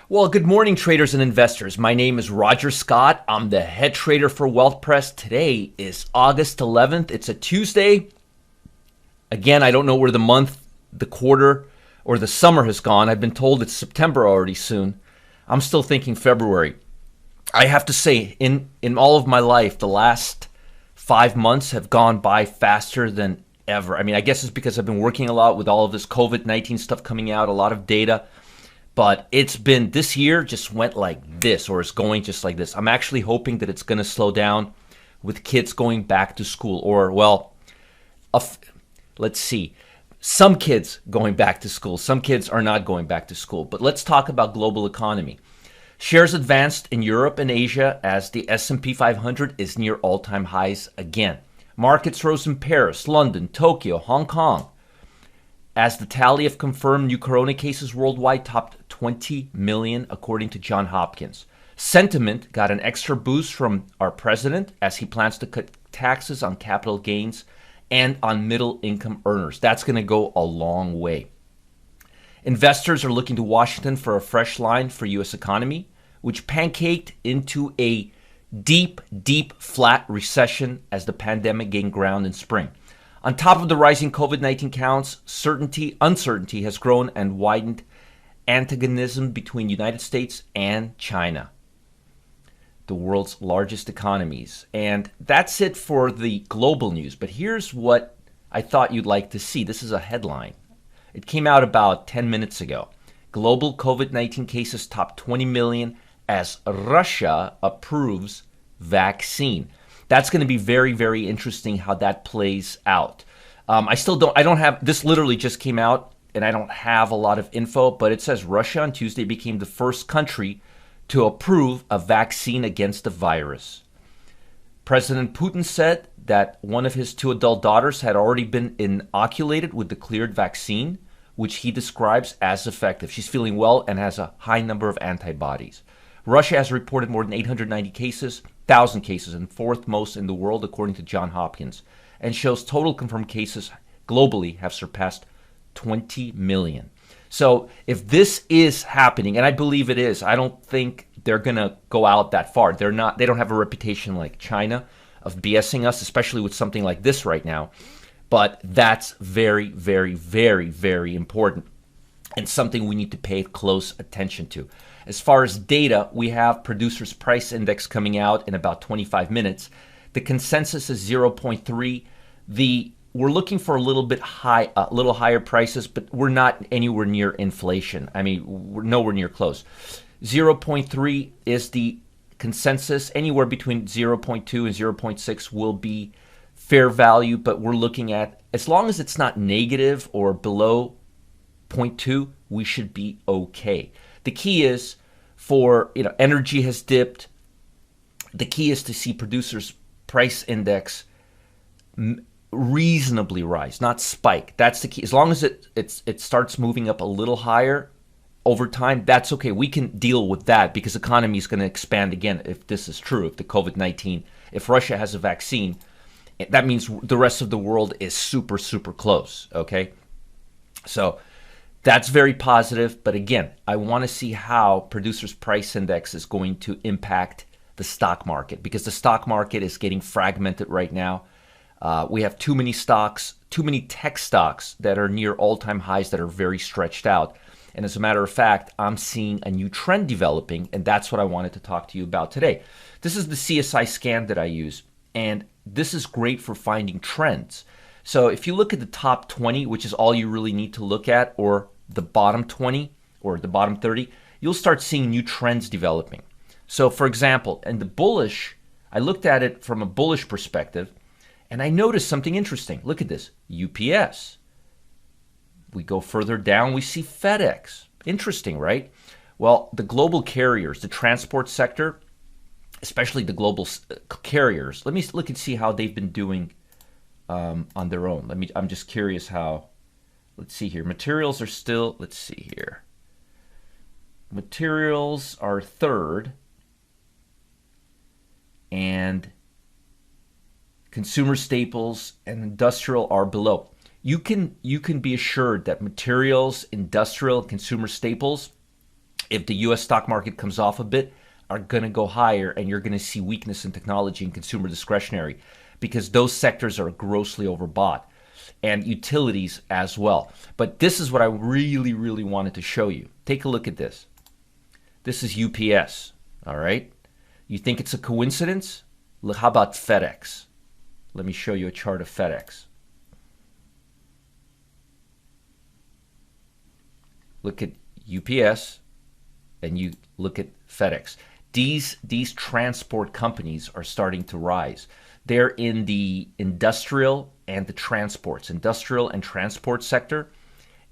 Well, good morning, traders and investors. My name is Roger Scott. I'm the head trader for WealthPress. Today is August 11th. It's a Tuesday. Again, I don't know where the month, the quarter, or the summer has gone. I've been told it's September already soon. I'm still thinking February. I have to say, in all of my life, the last 5 months have gone by faster than ever. I mean, I guess it's because I've been working a lot with all of this COVID-19 stuff coming out, a lot of data. But it's been, this year just went like this, or it's going just like this. I'm actually hoping that it's going to slow down with kids going back to school, or, well, let's see. Some kids going back to school. Some kids are not going back to school. But let's talk about global economy. Shares advanced in Europe and Asia as the S&P 500 is near all-time highs again. Markets rose in Paris, London, Tokyo, Hong Kong, as the tally of confirmed new corona cases worldwide topped 20 million, according to Johns Hopkins. Sentiment got an extra boost from our president as he plans to cut taxes on capital gains and on middle income earners. That's going to go a long way. Investors are looking to Washington for a fresh line for U.S. economy, which pancaked into a deep, deep flat recession as the pandemic gained ground in spring. On top of the rising COVID-19 counts, uncertainty has grown and widened antagonism between the United States and China, the world's largest economies. And that's it for the global news. But here's what I thought you'd like to see. This is a headline. It came out about 10 minutes ago. Global COVID-19 cases top 20 million as Russia approves vaccine. That's going to be very, very interesting how that plays out. I don't have, this literally just came out and I don't have a lot of info, but it says Russia on Tuesday became the first country to approve a vaccine against the virus. President Putin said that one of his two adult daughters had already been inoculated with the cleared vaccine, which he describes as effective. She's feeling well and has a high number of antibodies. Russia has reported more than 890 cases, 1,000 cases, and fourth most in the world, according to Johns Hopkins, and shows total confirmed cases globally have surpassed 20 million. So if this is happening, and I believe it is, I don't think they're going to go out that far. They don't have a reputation like China of BSing us, especially with something like this right now. But that's very, very, very, very important and something we need to pay close attention to. As far as data, we have Producers Price Index coming out in about 25 minutes. The consensus is 0.3. We're looking for a little higher prices, but we're not anywhere near inflation. I mean, we're nowhere near close. 0.3 is the consensus. Anywhere between 0.2 and 0.6 will be fair value, but we're looking at, as long as it's not negative or below zero point 0.2, we should be okay. The key is energy has dipped. The key is to see Producers Price Index reasonably rise, not spike. That's the key. As long as it starts moving up a little higher over time, that's okay. We can deal with that because the economy is going to expand again if this is true, if the COVID-19, if Russia has a vaccine, that means the rest of the world is super, super close, okay? So that's very positive. But again, I want to see how Producers Price Index is going to impact the stock market, because the stock market is getting fragmented right now. We have too many stocks, too many tech stocks that are near all-time highs that are very stretched out. And as a matter of fact, I'm seeing a new trend developing, and that's what I wanted to talk to you about today. This is the CSI scan that I use, and this is great for finding trends. So if you look at the top 20, which is all you really need to look at, or the bottom 20 or the bottom 30, you'll start seeing new trends developing. So for example, in the bullish, I looked at it from a bullish perspective, and I noticed something interesting. Look at this, UPS. We go further down, we see FedEx. Interesting, right? Well, the global carriers, the transport sector, especially the global carriers, let me look and see how they've been doing on their own. I'm just curious how, let's see here. Materials are still, let's see here. Materials are third, and consumer staples and industrial are below. You can be assured that materials, industrial, consumer staples if the US stock market comes off a bit, are going to go higher, and you're going to see weakness in technology and consumer discretionary because those sectors are grossly overbought, and utilities as well. But this is what I really, really wanted to show you. Take a look at this. This is UPS, all right? You think it's a coincidence? Look, how about FedEx? Let me show you a chart of FedEx. Look at UPS, and you look at FedEx. These transport companies are starting to rise. They're in the industrial and the industrial and transport sector,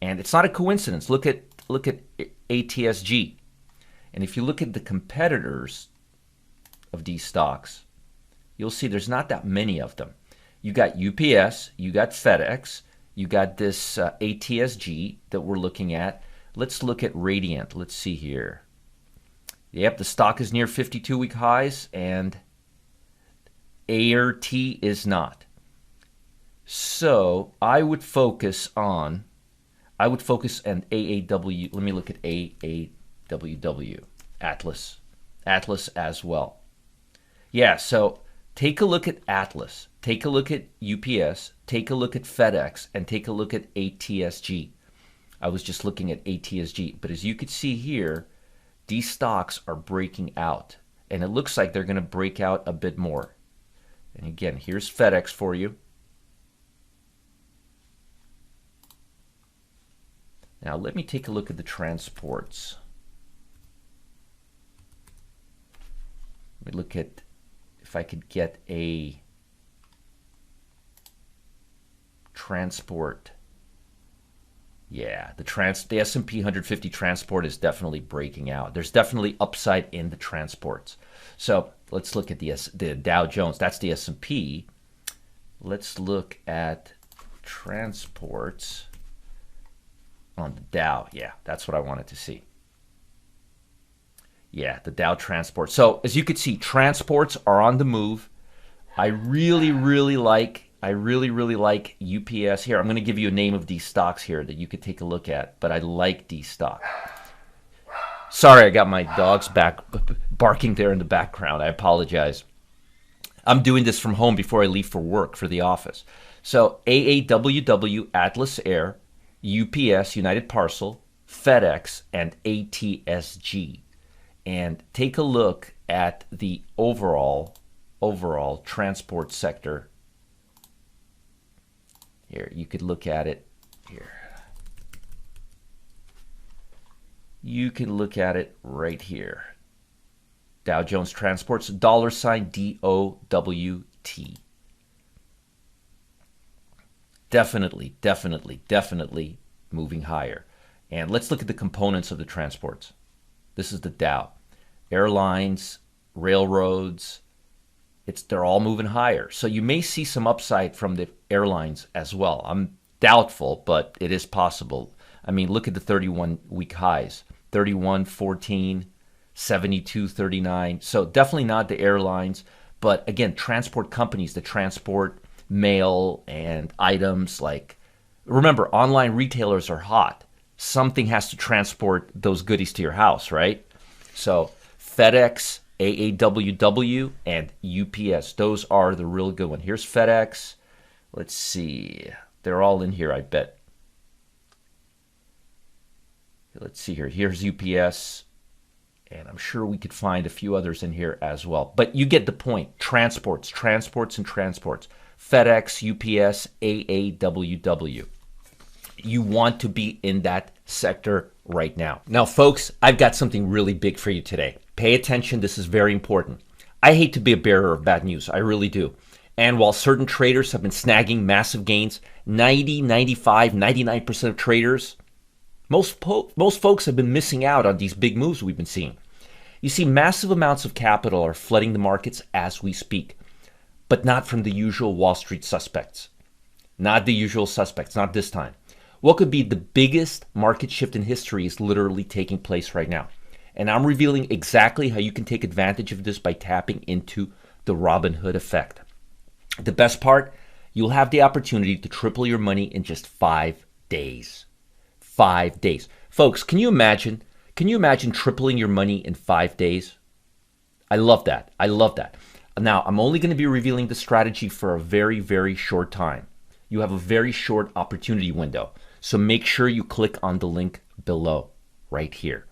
and it's not a coincidence. Look at ATSG, and if you look at the competitors of these stocks, you'll see there's not that many of them. You got UPS, you got FedEx, you got this ATSG that we're looking at. Let's look at Radiant. Let's see here. Yep, the stock is near 52-week highs, and ART is not. So I would focus on AAW. Let me look at AAWW, Atlas as well. Yeah, so take a look at Atlas, take a look at UPS, take a look at FedEx, and take a look at ATSG. I was just looking at ATSG, but as you can see here, these stocks are breaking out, and it looks like they're going to break out a bit more. And again, here's FedEx for you. Now let me take a look at the transports. Let me look at if I could get a transport. Yeah, the S&P 150 transport is definitely breaking out. There's definitely upside in the transports. So let's look at the Dow Jones. That's the S&P. Let's look at transports on the Dow. Yeah, that's what I wanted to see. Yeah, the Dow transport. So as you can see, transports are on the move. I really, really like UPS. Here, I'm going to give you a name of these stocks here that you could take a look at, but I like these stocks. Sorry, I got my dogs back barking there in the background. I apologize. I'm doing this from home before I leave for work for the office. So AAWW, Atlas Air, UPS, United Parcel, FedEx, and ATSG. And take a look at the overall transport sector. Here, you could look at it here. You can look at it right here. Dow Jones Transports, $DOWT. Definitely moving higher. And let's look at the components of the transports. This is the Dow. Airlines, railroads, they're all moving higher. So you may see some upside from the airlines as well. I'm doubtful, but it is possible. I mean, look at the 31-week highs. 31.14, 72.39. So definitely not the airlines, but again, transport companies that transport mail and items like, remember, online retailers are hot. Something has to transport those goodies to your house, right? So FedEx, AAWW, and UPS. Those are the real good ones. Here's FedEx. Let's see. They're all in here, I bet. Let's see here. Here's UPS. And I'm sure we could find a few others in here as well. But you get the point. Transports, and transports. FedEx, UPS, AAWW. You want to be in that sector right now. Now, folks, I've got something really big for you today. Pay attention. This is very important. I hate to be a bearer of bad news. I really do. And while certain traders have been snagging massive gains, 90, 95, 99% of traders, most folks have been missing out on these big moves we've been seeing. You see, massive amounts of capital are flooding the markets as we speak, but not from the usual Wall Street suspects. Not the usual suspects, not this time. What could be the biggest market shift in history is literally taking place right now. And I'm revealing exactly how you can take advantage of this by tapping into the Robinhood effect. The best part, you'll have the opportunity to triple your money in just 5 days. 5 days. Folks, can you imagine Can you imagine tripling your money in 5 days? I love that. I love that. Now, I'm only going to be revealing the strategy for a very, very short time. You have a very short opportunity window. So make sure you click on the link below, right here.